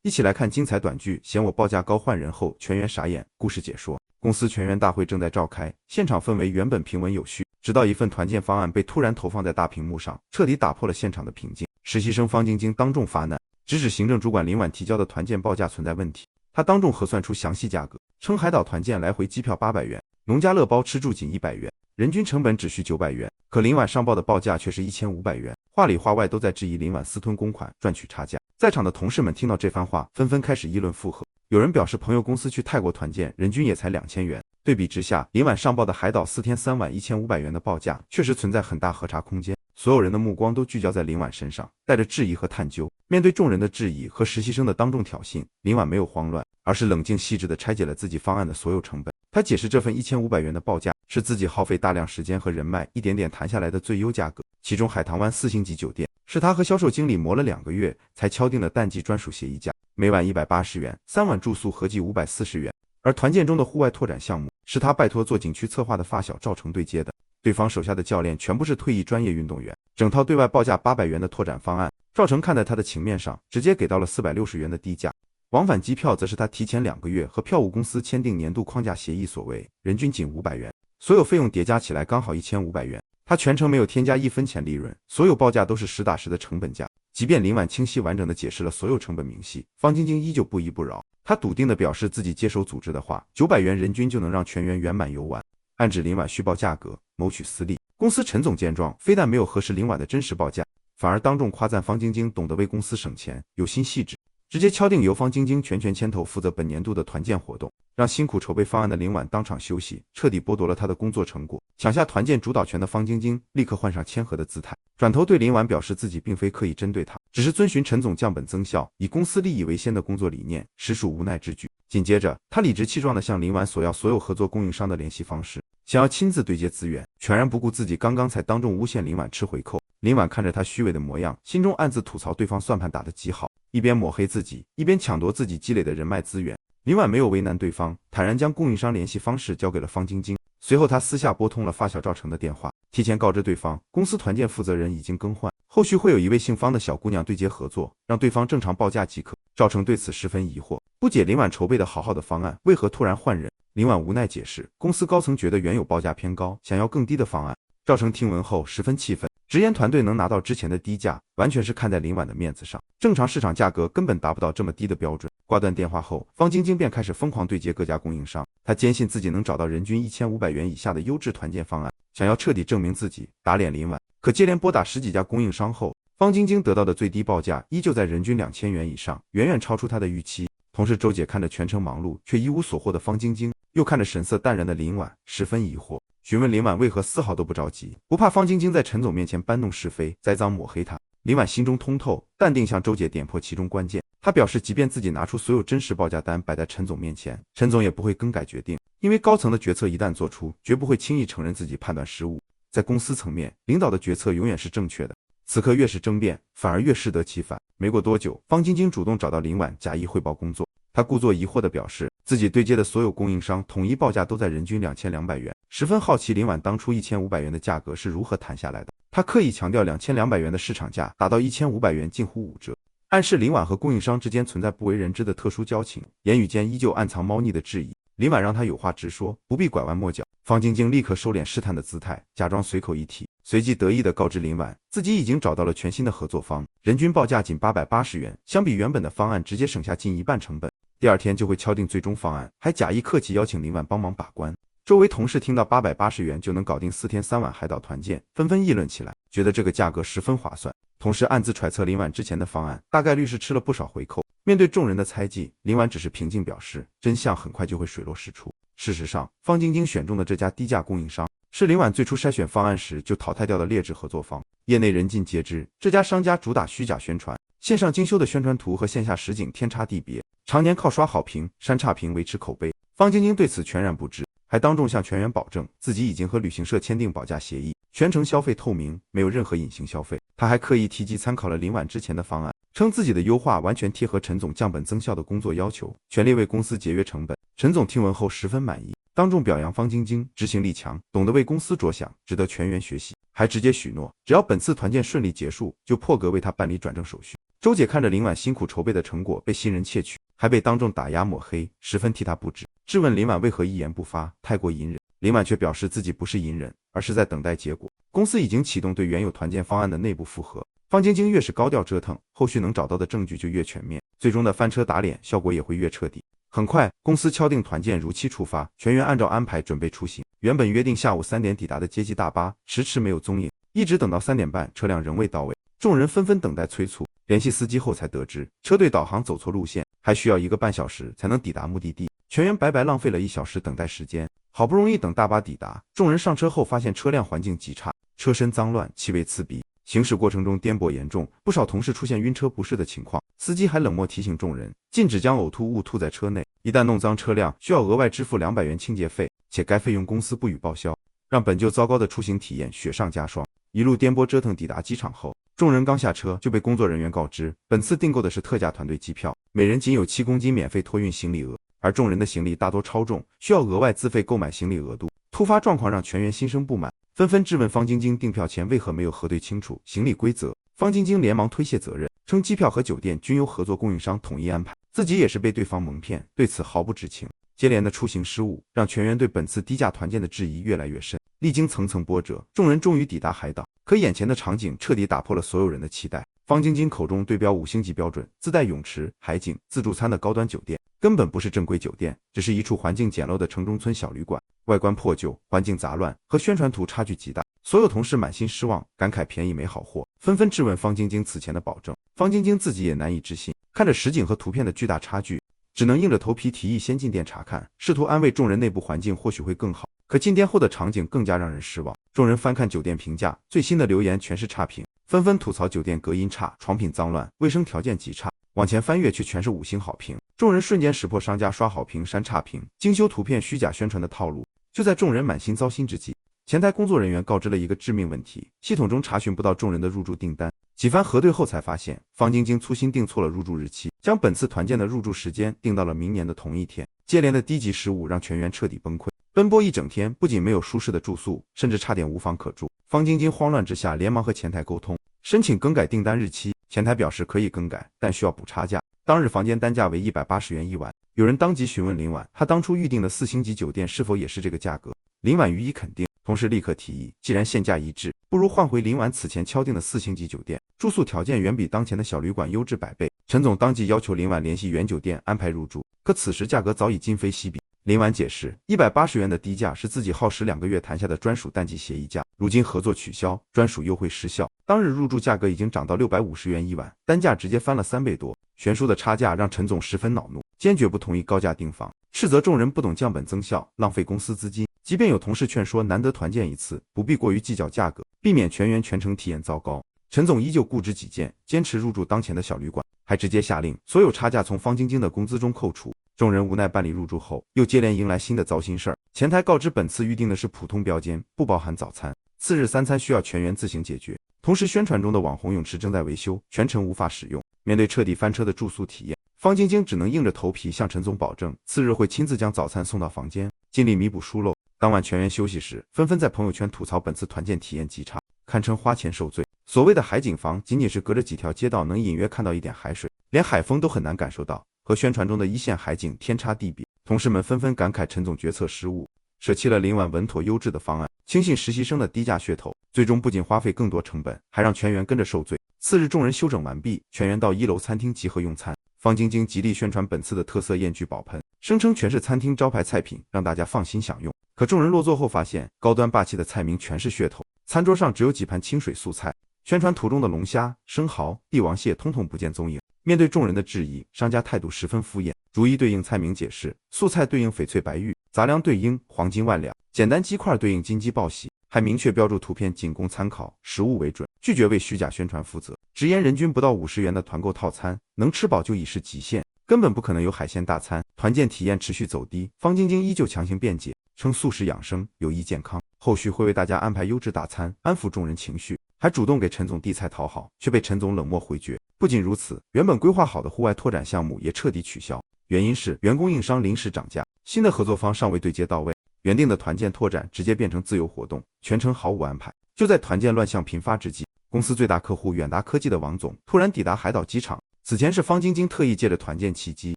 一起来看精彩短剧，嫌我报价高换人后，全员傻眼。故事解说：公司全员大会正在召开，现场氛围原本平稳有序，直到一份团建方案被突然投放在大屏幕上，彻底打破了现场的平静。实习生方晶晶当众发难，直指行政主管林婉提交的团建报价存在问题。他当众核算出详细价格，称海岛团建来回机票800元，农家乐包吃住仅100元，人均成本只需900元。可林婉上报的报价却是1500元，话里话外都在质疑林婉私吞公款赚取差价。在场的同事们听到这番话，纷纷开始议论附和。有人表示朋友公司去泰国团建，人均也才2000元。对比之下，林婉上报的海岛4天3晚1500元的报价，确实存在很大核查空间。所有人的目光都聚焦在林婉身上，带着质疑和探究。面对众人的质疑和实习生的当众挑衅，林婉没有慌乱，而是冷静细致地拆解了自己方案的所有成本。他解释这份1500元的报价是自己耗费大量时间和人脉一点点谈下来的最优价格，其中海棠湾4星级酒店是他和销售经理磨了2个月才敲定了淡季专属协议价，每晚180元，3晚住宿合计540元。而团建中的户外拓展项目是他拜托做景区策划的发小赵成对接的，对方手下的教练全部是退役专业运动员，整套对外报价800元的拓展方案，赵成看在他的情面上，直接给到了460元的低价。往返机票则是他提前2个月和票务公司签订年度框架协议所为，人均仅500元，所有费用叠加起来刚好1500元。他全程没有添加1分钱利润，所有报价都是实打实的成本价。即便林婉清晰完整地解释了所有成本明细，方晶晶依旧不依不饶。他笃定地表示自己接手组织的话，900元人均就能让全员圆满游玩，暗指林婉虚报价格，谋取私利。公司陈总见状，非但没有核实林婉的真实报价，反而当众夸赞方晶晶懂得为公司省钱，有心细致，直接敲定由方晶晶全权牵头负责本年度的团建活动，让辛苦筹备方案的林婉当场休息，彻底剥夺了他的工作成果。抢下团建主导权的方晶晶立刻换上谦和的姿态，转头对林婉表示自己并非刻意针对他，只是遵循陈总降本增效，以公司利益为先的工作理念，实属无奈之举。紧接着，他理直气壮地向林婉索要所有合作供应商的联系方式，想要亲自对接资源，全然不顾自己刚刚才当众诬陷林婉吃回扣。林婉看着他虚伪的模样，心中暗自吐槽对方算盘打得极好，一边抹黑自己，一边抢夺自己积累的人脉资源。林婉没有为难对方，坦然将供应商联系方式交给了方晶晶。随后他私下拨通了发小赵成的电话，提前告知对方公司团建负责人已经更换，后续会有一位姓方的小姑娘对接合作，让对方正常报价即可。赵成对此十分疑惑，不解林婉筹备的好好的方案为何突然换人。林婉无奈解释，公司高层觉得原有报价偏高，想要更低的方案。赵成听闻后十分气愤，直言团队能拿到之前的低价，完全是看在林婉的面子上，正常市场价格根本达不到这么低的标准。挂断电话后，方晶晶便开始疯狂对接各家供应商，她坚信自己能找到人均1500元以下的优质团建方案，想要彻底证明自己，打脸林婉。可接连拨打10几家供应商后，方晶晶得到的最低报价依旧在人均2000元以上，远远超出她的预期。同事周姐看着全程忙碌却一无所获的方晶晶，又看着神色淡然的林婉，十分疑惑，询问林婉为何丝毫都不着急，不怕方晶晶在陈总面前搬弄是非，栽赃抹黑她。林婉心中通透，淡定向周姐点破其中关键。她表示，即便自己拿出所有真实报价单摆在陈总面前，陈总也不会更改决定，因为高层的决策一旦做出，绝不会轻易承认自己判断失误。在公司层面，领导的决策永远是正确的。此刻越是争辩，反而越适得其反。没过多久，方晶晶主动找到林婉，假意汇报工作。她故作疑惑地表示，自己对接的所有供应商统一报价都在人均2200元，十分好奇林婉当初1500元的价格是如何谈下来的。她刻意强调2200元的市场价达到1500元近乎5折，暗示林婉和供应商之间存在不为人知的特殊交情，言语间依旧暗藏猫腻的质疑。林婉让她有话直说，不必拐弯抹角。方晶晶立刻收敛试探的姿态，假装随口一提，随即得意地告知林婉，自己已经找到了全新的合作方，人均报价仅880元，相比原本的方案直接省下近1半成本。第2天就会敲定最终方案，还假意客气邀请林婉帮忙把关。周围同事听到880元就能搞定4天3晚海岛团建，纷纷议论起来，觉得这个价格十分划算。同时暗自揣测林婉之前的方案大概率是吃了不少回扣。面对众人的猜忌，林婉只是平静表示，真相很快就会水落石出。事实上，方晶晶选中的这家低价供应商是林婉最初筛选方案时就淘汰掉的劣质合作方。业内人尽皆知，这家商家主打虚假宣传，线上精修的宣传图和线下实景天差地别，常年靠刷好评、删差评维持口碑。方晶晶对此全然不知，还当众向全员保证自己已经和旅行社签订保价协议，全程消费透明，没有任何隐形消费。他还刻意提及参考了林婉之前的方案，称自己的优化完全贴合陈总降本增效的工作要求，全力为公司节约成本。陈总听闻后十分满意，当众表扬方晶晶执行力强，懂得为公司着想，值得全员学习，还直接许诺只要本次团建顺利结束，就破格为他办理转正手续。周姐看着林婉辛苦筹备的成果被新人窃取，还被当众打压抹黑，十分替她不值，质问林婉为何一言不发，太过隐忍。林婉却表示自己不是隐忍，而是在等待结果。公司已经启动对原有团建方案的内部复核，方晶晶越是高调折腾，后续能找到的证据就越全面，最终的翻车打脸效果也会越彻底。很快，公司敲定团建如期出发，全员按照安排准备出行。原本约定下午3点抵达的接机大巴迟迟没有踪影，一直等到3点半，车辆仍未到位，众人纷纷等待催促。联系司机后才得知，车队导航走错路线，还需要1个半小时才能抵达目的地，全员白白浪费了1小时等待时间。好不容易等大巴抵达，众人上车后发现车辆环境极差，车身脏乱，气味刺鼻，行驶过程中颠簸严重，不少同事出现晕车不适的情况。司机还冷漠提醒众人，禁止将呕吐物吐在车内，一旦弄脏车辆，需要额外支付200元清洁费，且该费用公司不予报销，让本就糟糕的出行体验雪上加霜。一路颠簸折腾抵达机场后，众人刚下车就被工作人员告知，本次订购的是特价团队机票，每人仅有7公斤免费托运行李额，而众人的行李大多超重，需要额外自费购买行李额度。突发状况让全员心生不满，纷纷质问方晶晶订票前为何没有核对清楚行李规则。方晶晶连忙推卸责任，称机票和酒店均由合作供应商统一安排，自己也是被对方蒙骗，对此毫不知情。接连的出行失误让全员对本次低价团建的质疑越来越深。历经层层波折，众人终于抵达海岛，可眼前的场景彻底打破了所有人的期待。方晶晶口中对标5星级标准、自带泳池、海景、自助餐的高端酒店，根本不是正规酒店，只是一处环境简陋的城中村小旅馆，外观破旧，环境杂乱，和宣传图差距极大。所有同事满心失望，感慨便宜没好货，纷纷质问方晶晶此前的保证。方晶晶自己也难以置信，看着实景和图片的巨大差距，只能硬着头皮提议先进店查看，试图安慰众人内部环境或许会更好。可进店后的场景更加让人失望，众人翻看酒店评价，最新的留言全是差评，纷纷吐槽酒店隔音差、床品脏乱、卫生条件极差。往前翻阅却全是5星好评，众人瞬间识破商家刷好评删差评、精修图片虚假宣传的套路。就在众人满心糟心之际，前台工作人员告知了一个致命问题，系统中查询不到众人的入住订单。几番核对后才发现，方晶晶粗心订错了入住日期，将本次团建的入住时间定到了明年的同一天。接连的低级失误让全员彻底崩溃，奔波一整天，不仅没有舒适的住宿，甚至差点无房可住。方晶晶慌乱之下连忙和前台沟通，申请更改订单日期。前台表示可以更改，但需要补差价。当日房间单价为180元一晚。有人当即询问林婉，她当初预定的4星级酒店是否也是这个价格？林婉予以肯定，同时立刻提议，既然现价一致，不如换回林婉此前敲定的4星级酒店，住宿条件远比当前的小旅馆优质100倍。陈总当即要求林婉联系原酒店安排入住，可此时价格早已今非昔比。林婉解释，180元的低价是自己耗时2个月谈下的专属淡季协议价，如今合作取消，专属优惠失效，当日入住价格已经涨到650元一晚，单价直接翻了3倍多。悬殊的差价让陈总十分恼怒，坚决不同意高价订房，斥责众人不懂降本增效，浪费公司资金。即便有同事劝说难得团建一次，不必过于计较价格，避免全员全程体验糟糕，陈总依旧固执己见，坚持入住当前的小旅馆，还直接下令所有差价从方晶晶的工资中扣除。众人无奈办理入住后，又接连迎来新的糟心事儿。前台告知本次预定的是普通标间，不包含早餐，次日3餐需要全员自行解决。同时宣传中的网红泳池正在维修，全程无法使用。面对彻底翻车的住宿体验，方晶晶只能硬着头皮向陈总保证，次日会亲自将早餐送到房间，尽力弥补疏漏。当晚全员休息时，纷纷在朋友圈吐槽本次团建体验极差，堪称花钱受罪。所谓的海景房仅仅是隔着几条街道能隐约看到一点海水，连海风都很难感受到，和宣传中的一线海景天差地别。同事们纷纷感慨陈总决策失误，舍弃了林婉稳妥优质的方案，轻信实习生的低价噱头，最终不仅花费更多成本，还让全员跟着受罪。次日众人休整完毕，全员到1楼餐厅集合用餐。方晶晶极力宣传本次的特色燕聚宝盆，声称全是餐厅招牌菜品，让大家放心享用。可众人落座后发现，高端霸气的菜名全是噱头，餐桌上只有几盘清水素菜，宣传图中的龙虾、生蚝、帝王蟹通通不见踪影。面对众人的质疑，商家态度十分敷衍，逐一对应菜名解释，素菜对应翡翠白玉，杂粮对应黄金万两，简单鸡块对应金鸡报喜，还明确标注图片仅供参考，实物为准，拒绝为虚假宣传负责。直言人均不到50元的团购套餐，能吃饱就已是极限，根本不可能有海鲜大餐。团建体验持续走低，方晶晶依旧强行辩解，称素食养生有益健康，后续会为大家安排优质大餐，安抚众人情绪，还主动给陈总递菜讨好，却被陈总冷漠回绝。不仅如此，原本规划好的户外拓展项目也彻底取消，原因是原供应商临时涨价，新的合作方尚未对接到位，原定的团建拓展直接变成自由活动，全程毫无安排。就在团建乱象频发之际，公司最大客户远达科技的王总突然抵达海岛机场。此前是方晶晶特意借着团建契机，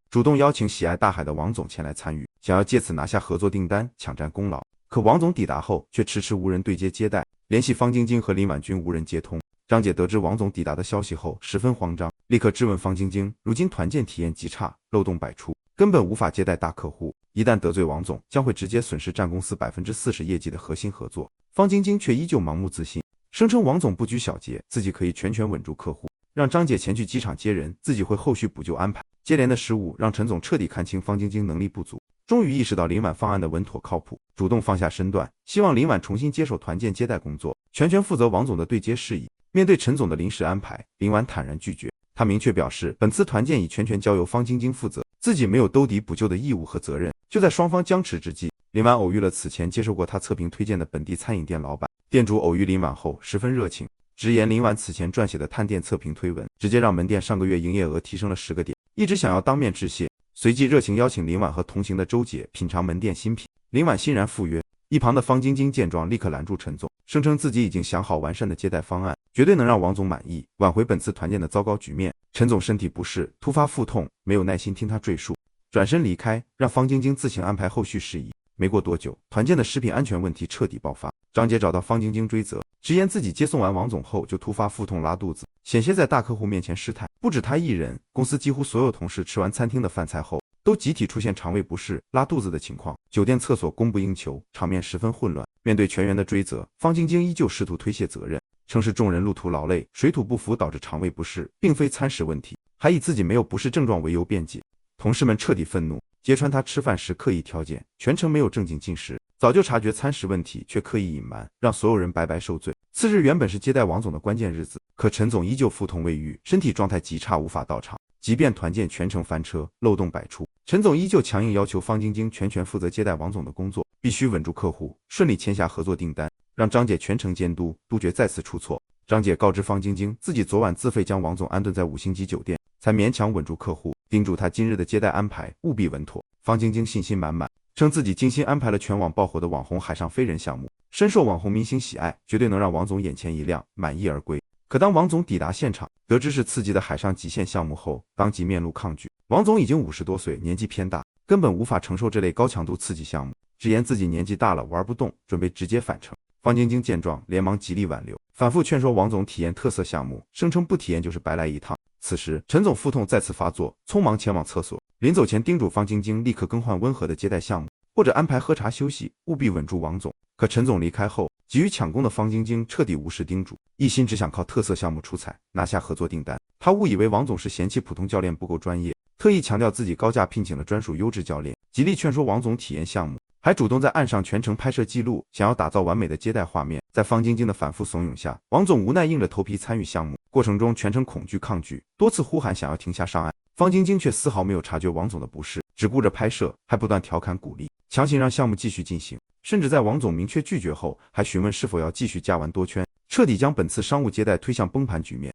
主动邀请喜爱大海的王总前来参与，想要借此拿下合作订单，抢占功劳。可王总抵达后却迟迟无人对接接待，联系方晶晶和林婉君无人接通。张姐得知王总抵达的消息后十分慌张，立刻质问方晶晶，如今团建体验极差，漏洞百出，根本无法接待大客户，一旦得罪王总，将会直接损失占公司 40% 业绩的核心合作。方晶晶却依旧盲目自信，声称王总不拘小节，自己可以全权稳住客户，让张姐前去机场接人，自己会后续补救安排。接连的失误让陈总彻底看清方晶晶能力不足，终于意识到林婉方案的稳妥靠谱，主动放下身段，希望林婉重新接手团建接待工作，全权负责王总的对接事宜。面对陈总的临时安排，林婉坦然拒绝。他明确表示，本次团建已全权交由方晶晶负责，自己没有兜底补救的义务和责任。就在双方僵持之际，林婉偶遇了此前接受过他测评推荐的本地餐饮店老板。店主偶遇林婉后十分热情，直言林婉此前撰写的探店测评推文，直接让门店上个月营业额提升了10个点，一直想要当面致谢。随即热情邀请林婉和同行的周姐品尝门店新品，林婉欣然赴约。一旁的方晶晶见状，立刻拦住陈总，声称自己已经想好完善的接待方案，绝对能让王总满意，挽回本次团建的糟糕局面。陈总身体不适，突发腹痛，没有耐心听他赘述，转身离开，让方晶晶自行安排后续事宜。没过多久，团建的食品安全问题彻底爆发。张姐找到方晶晶追责，直言自己接送完王总后就突发腹痛拉肚子，险些在大客户面前失态。不止他一人，公司几乎所有同事吃完餐厅的饭菜后都集体出现肠胃不适、拉肚子的情况，酒店厕所供不应求，场面十分混乱。面对全员的追责，方晶晶依旧试图推卸责任，称是众人路途劳累、水土不服导致肠胃不适，并非餐食问题，还以自己没有不适症状为由辩解。同事们彻底愤怒，揭穿他吃饭时刻意挑拣，全程没有正经进食，早就察觉餐食问题却刻意隐瞒，让所有人白白受罪。次日原本是接待王总的关键日子，可陈总依旧腹痛未愈，身体状态极差，无法到场。即便团建全程翻车，漏洞百出，陈总依旧强硬要求方晶晶全权负责接待王总的工作，必须稳住客户，顺利签下合作订单，让张姐全程监督，杜绝再次出错。张姐告知方晶晶，自己昨晚自费将王总安顿在5星级酒店，才勉强稳住客户，叮嘱他今日的接待安排务必稳妥。方晶晶信心满满，称自己精心安排了全网爆火的网红海上飞人项目，深受网红明星喜爱，绝对能让王总眼前一亮，满意而归。可当王总抵达现场，得知是刺激的海上极限项目后，当即面露抗拒。王总已经50多岁，年纪偏大，根本无法承受这类高强度刺激项目，直言自己年纪大了玩不动，准备直接返程。方晶晶见状，连忙极力挽留，反复劝说王总体验特色项目，声称不体验就是白来一趟。此时陈总腹痛再次发作，匆忙前往厕所，临走前叮嘱方晶晶立刻更换温和的接待项目，或者安排喝茶休息，务必稳住王总。可陈总离开后，急于抢功的方晶晶彻底无视叮嘱，一心只想靠特色项目出彩，拿下合作订单。他误以为王总是嫌弃普通教练不够专业，特意强调自己高价聘请了专属优质教练，极力劝说王总体验项目，还主动在岸上全程拍摄记录，想要打造完美的接待画面。在方晶晶的反复怂恿下，王总无奈硬着头皮参与项目，过程中全程恐惧抗拒，多次呼喊想要停下上岸。方晶晶却丝毫没有察觉王总的不适，只顾着拍摄，还不断调侃鼓励，强行让项目继续进行。甚至在王总明确拒绝后，还询问是否要继续加完多圈，彻底将本次商务接待推向崩盘局面。